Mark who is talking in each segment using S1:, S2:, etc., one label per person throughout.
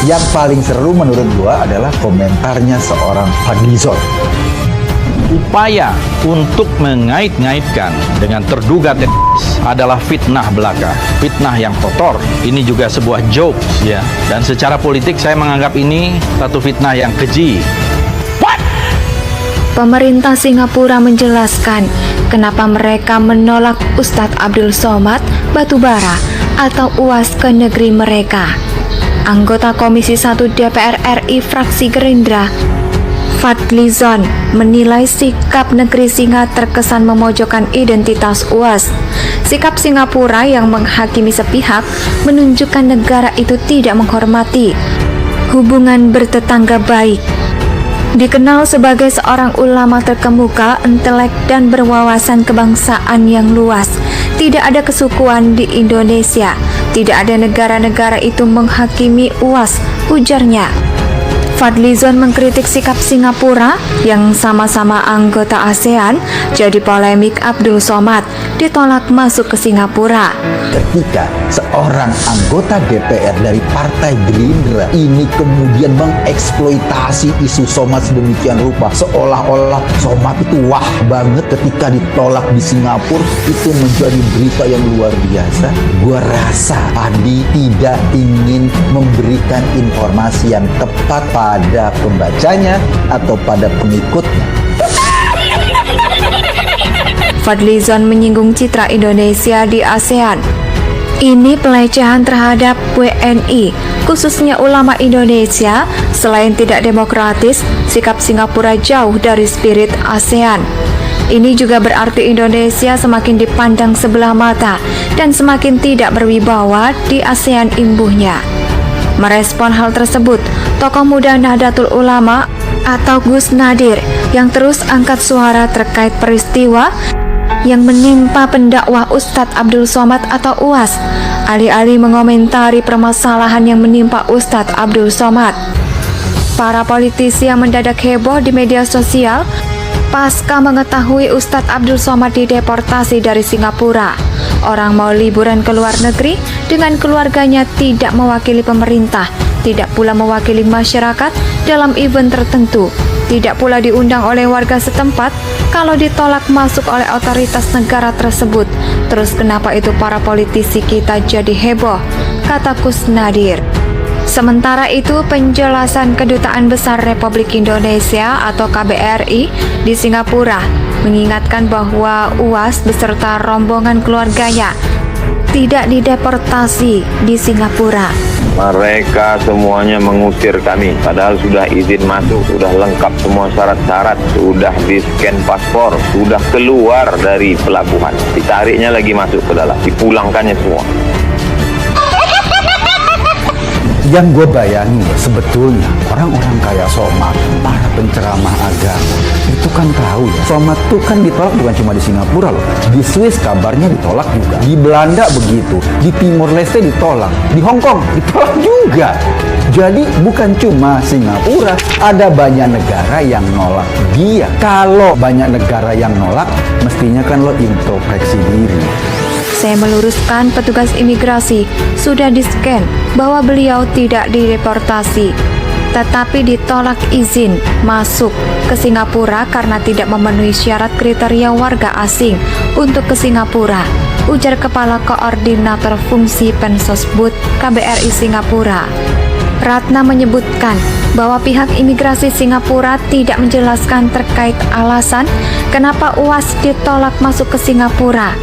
S1: Yang paling seru menurut gua adalah komentarnya seorang Fadlizon.
S2: Upaya untuk mengait-ngaitkan dengan terduga teroris adalah fitnah belaka, fitnah yang kotor. Ini juga sebuah jokes ya. Dan secara politik saya menganggap ini satu fitnah yang keji.
S3: Pemerintah Singapura menjelaskan kenapa mereka menolak Ustadz Abdul Somad Batubara atau UAS ke negeri mereka. Anggota Komisi 1 DPR RI fraksi Gerindra, Fadlizon, menilai sikap negeri Singa terkesan memojokkan identitas UAS. Sikap Singapura yang menghakimi sepihak menunjukkan negara itu tidak menghormati hubungan bertetangga baik. Dikenal sebagai seorang ulama terkemuka, intelek, dan berwawasan kebangsaan yang luas. Tidak ada kesukuan di Indonesia. Tidak ada negara-negara itu menghakimi UAS, ujarnya. Fadlizon mengkritik sikap Singapura yang sama-sama anggota ASEAN. Jadi polemik Abdul Somad ditolak masuk ke Singapura.
S1: Ketika seorang anggota DPR dari Partai Gerindra ini kemudian mengeksploitasi isu Somad sedemikian rupa, seolah-olah Somad itu wah banget ketika ditolak di Singapura, itu menjadi berita yang luar biasa. Gua rasa Fadli tidak ingin memberikan informasi yang tepat pada pembacanya atau pada pengikutnya.
S3: Fadlizon menyinggung citra Indonesia di ASEAN. Ini pelecehan terhadap WNI, khususnya ulama Indonesia. Selain tidak demokratis, sikap Singapura jauh dari spirit ASEAN. Ini juga berarti Indonesia semakin dipandang sebelah mata dan semakin tidak berwibawa di ASEAN imbuhnya. Merespon hal tersebut, tokoh muda Nahdlatul Ulama atau Gus Nadir yang terus angkat suara terkait peristiwa yang menimpa pendakwah Ustadz Abdul Somad atau UAS, alih-alih mengomentari permasalahan yang menimpa Ustadz Abdul Somad. Para politisi yang mendadak heboh di media sosial pasca mengetahui Ustadz Abdul Somad dideportasi dari Singapura. Orang mau liburan ke luar negeri dengan keluarganya, tidak mewakili pemerintah, tidak pula mewakili masyarakat dalam event tertentu, tidak pula diundang oleh warga setempat. Kalau ditolak masuk oleh otoritas negara tersebut, terus kenapa itu para politisi kita jadi heboh, kata Gus Nadir. Sementara itu, penjelasan Kedutaan Besar Republik Indonesia atau KBRI di Singapura mengingatkan bahwa UAS beserta rombongan keluarganya tidak dideportasi di Singapura.
S4: Mereka semuanya mengusir kami, padahal sudah izin masuk, sudah lengkap semua syarat-syarat, sudah di-scan paspor, sudah keluar dari pelabuhan, ditariknya lagi masuk ke dalam, dipulangkannya semua.
S1: Yang gue bayangin sebetulnya orang-orang kayak Somad, para penceramah agama, itu kan tahu ya, Somad tuh kan ditolak bukan cuma di Singapura loh, di Swiss kabarnya ditolak juga, di Belanda begitu, di Timor Leste ditolak, di Hong Kong ditolak juga. Jadi bukan cuma Singapura, ada banyak negara yang nolak dia. Kalau banyak negara yang nolak, mestinya kan lo introspeksi diri.
S3: Saya meluruskan petugas imigrasi sudah di-scan bahwa beliau tidak dideportasi, tetapi ditolak izin masuk ke Singapura karena tidak memenuhi syarat kriteria warga asing untuk ke Singapura, ujar Kepala Koordinator Fungsi Pensosbud KBRI Singapura. Ratna menyebutkan bahwa pihak imigrasi Singapura tidak menjelaskan terkait alasan kenapa UAS ditolak masuk ke Singapura.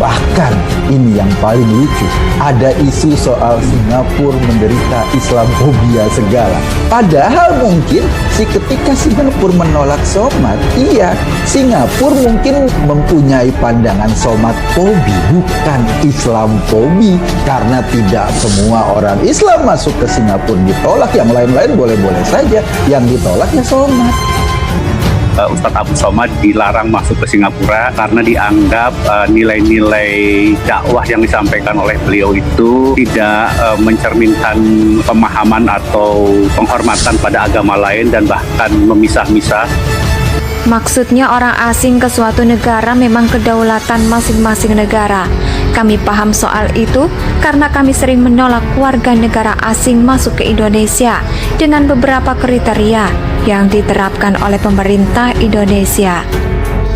S1: Bahkan ini yang paling lucu, ada isu soal Singapura menderita Islamofobia segala. Padahal mungkin ketika Singapura menolak Somad, iya, Singapura mungkin mempunyai pandangan Somad-fobi, bukan Islamfobi. Karena tidak semua orang Islam masuk ke Singapura ditolak, yang lain-lain boleh-boleh saja, yang ditolak ya Somad.
S5: Ustadz Abdul Somad dilarang masuk ke Singapura karena dianggap nilai-nilai dakwah yang disampaikan oleh beliau itu tidak mencerminkan pemahaman atau penghormatan pada agama lain dan bahkan memisah-misah.
S3: Maksudnya orang asing ke suatu negara memang kedaulatan masing-masing negara. Kami paham soal itu karena kami sering menolak warga negara asing masuk ke Indonesia dengan beberapa kriteria yang diterapkan oleh pemerintah Indonesia.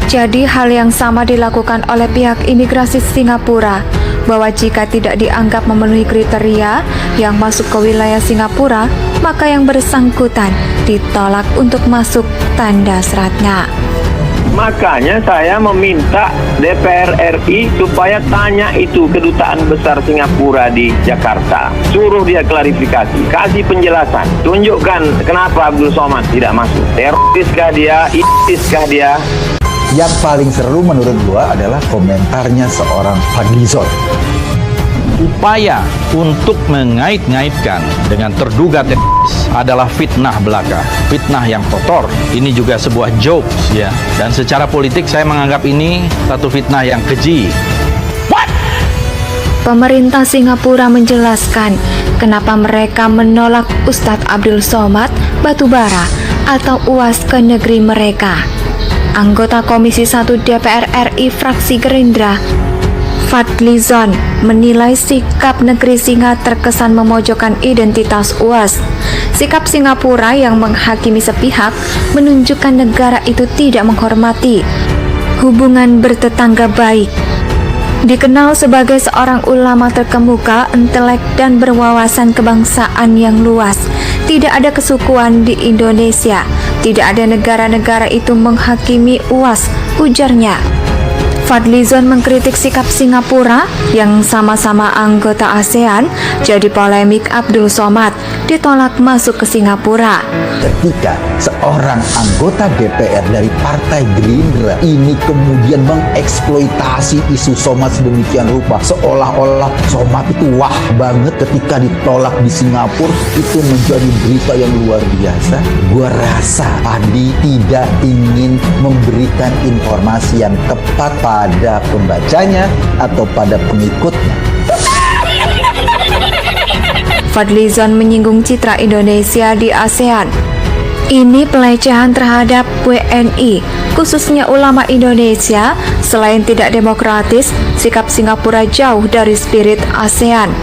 S3: Jadi hal yang sama dilakukan oleh pihak imigrasi Singapura, bahwa jika tidak dianggap memenuhi kriteria yang masuk ke wilayah Singapura, maka yang bersangkutan ditolak untuk masuk, tanda seratnya.
S4: Makanya saya meminta DPR RI supaya tanya itu Kedutaan Besar Singapura di Jakarta. Suruh dia klarifikasi, kasih penjelasan. Tunjukkan kenapa Abdul Somad tidak masuk. Teroriskah dia? ISIS-kah dia?
S1: Yang paling seru menurut gua adalah komentarnya seorang Fadlizon.
S2: Upaya untuk mengait-ngaitkan dengan terduga teroris adalah fitnah belaka, fitnah yang kotor. Ini juga sebuah joke, ya. Dan secara politik saya menganggap ini satu fitnah yang keji.
S3: Pemerintah Singapura menjelaskan kenapa mereka menolak Ustadz Abdul Somad Batubara atau UAS ke negeri mereka. Anggota Komisi 1 DPR RI fraksi Gerindra, Fadlizon, menilai sikap negeri Singa terkesan memojokkan identitas UAS. Sikap Singapura yang menghakimi sepihak menunjukkan negara itu tidak menghormati hubungan bertetangga baik. Dikenal sebagai seorang ulama terkemuka, intelek, dan berwawasan kebangsaan yang luas. Tidak ada kesukuan di Indonesia. Tidak ada negara-negara itu menghakimi UAS, ujarnya. Fadlizon mengkritik sikap Singapura yang sama-sama anggota ASEAN jadi polemik Abdul Somad ditolak masuk ke Singapura.
S1: Ketika seorang anggota DPR dari Partai Gerindra ini kemudian mengeksploitasi isu Somad sedemikian rupa, seolah-olah Somad itu wah banget ketika ditolak di Singapura, itu menjadi berita yang luar biasa. Gua rasa Adi tidak ingin memberikan informasi yang tepat pada pembacanya atau pada pengikutnya.
S3: Fadlizon menyinggung citra Indonesia di ASEAN. Ini pelecehan terhadap WNI, khususnya ulama Indonesia. Selain tidak demokratis, sikap Singapura jauh dari spirit ASEAN.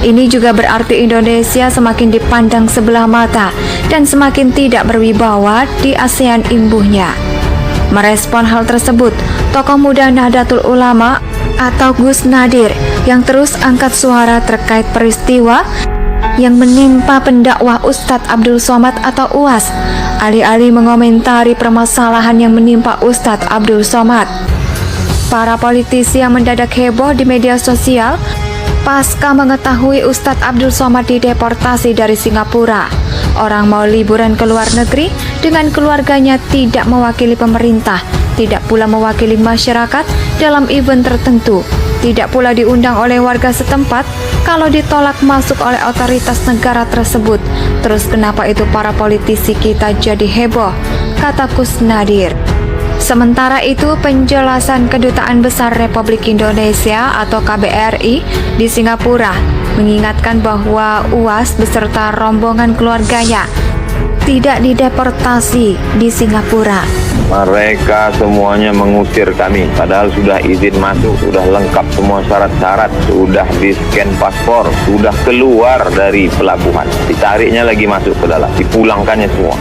S3: Ini juga berarti Indonesia semakin dipandang sebelah mata dan semakin tidak berwibawa di ASEAN imbuhnya. Merespon hal tersebut, tokoh muda Nahdlatul Ulama atau Gus Nadir yang terus angkat suara terkait peristiwa yang menimpa pendakwah Ustadz Abdul Somad atau UAS, alih-alih mengomentari permasalahan yang menimpa Ustadz Abdul Somad. Para politisi yang mendadak heboh di media sosial pasca mengetahui Ustadz Abdul Somad dideportasi dari Singapura. Orang mau liburan ke luar negeri dengan keluarganya, tidak mewakili pemerintah, tidak pula mewakili masyarakat dalam event tertentu, tidak pula diundang oleh warga setempat. Kalau ditolak masuk oleh otoritas negara tersebut, terus kenapa itu para politisi kita jadi heboh, kata Gus Nadir. Sementara itu, penjelasan Kedutaan Besar Republik Indonesia atau KBRI di Singapura mengingatkan bahwa UAS beserta rombongan keluarganya tidak dideportasi di Singapura.
S4: Mereka semuanya mengusir kami, padahal sudah izin masuk, sudah lengkap semua syarat-syarat, sudah di-scan paspor, sudah keluar dari pelabuhan. Ditariknya lagi masuk ke dalam, dipulangkannya semua.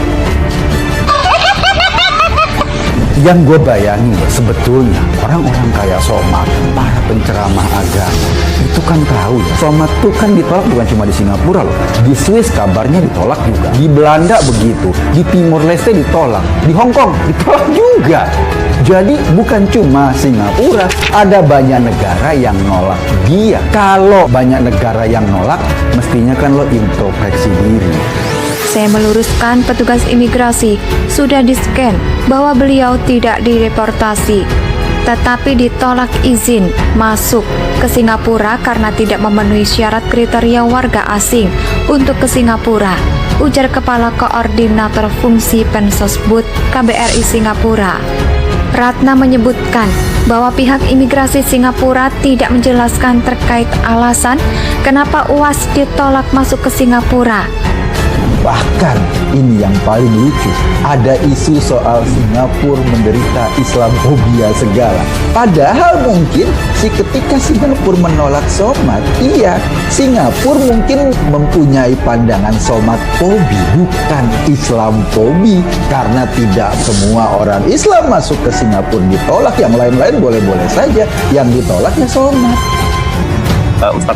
S1: Yang gue bayangin sebetulnya orang-orang kayak Somad, para penceramah agama, itu kan tahu ya, Somad tuh kan ditolak bukan cuma di Singapura loh, di Swiss kabarnya ditolak juga, di Belanda begitu, di Timur Leste ditolak, di Hong Kong ditolak juga. Jadi bukan cuma Singapura, ada banyak negara yang nolak dia. Kalau banyak negara yang nolak, mestinya kan lo introspeksi diri.
S3: Saya meluruskan petugas imigrasi sudah di-scan bahwa beliau tidak dideportasi, tetapi ditolak izin masuk ke Singapura karena tidak memenuhi syarat kriteria warga asing untuk ke Singapura, ujar Kepala Koordinator Fungsi Pensosbud KBRI Singapura. Ratna menyebutkan bahwa pihak imigrasi Singapura tidak menjelaskan terkait alasan kenapa UAS ditolak masuk ke Singapura.
S1: Bahkan Ini yang paling lucu. Ada isu soal Singapura menderita Islamofobia segala. Padahal mungkin ketika Singapura menolak Somad, iya, Singapura mungkin mempunyai pandangan Somadfobi, bukan Islamfobi. Karena tidak semua orang Islam masuk ke Singapura ditolak, yang lain-lain boleh-boleh saja. Yang ditolak ya Somad.
S5: Ustadz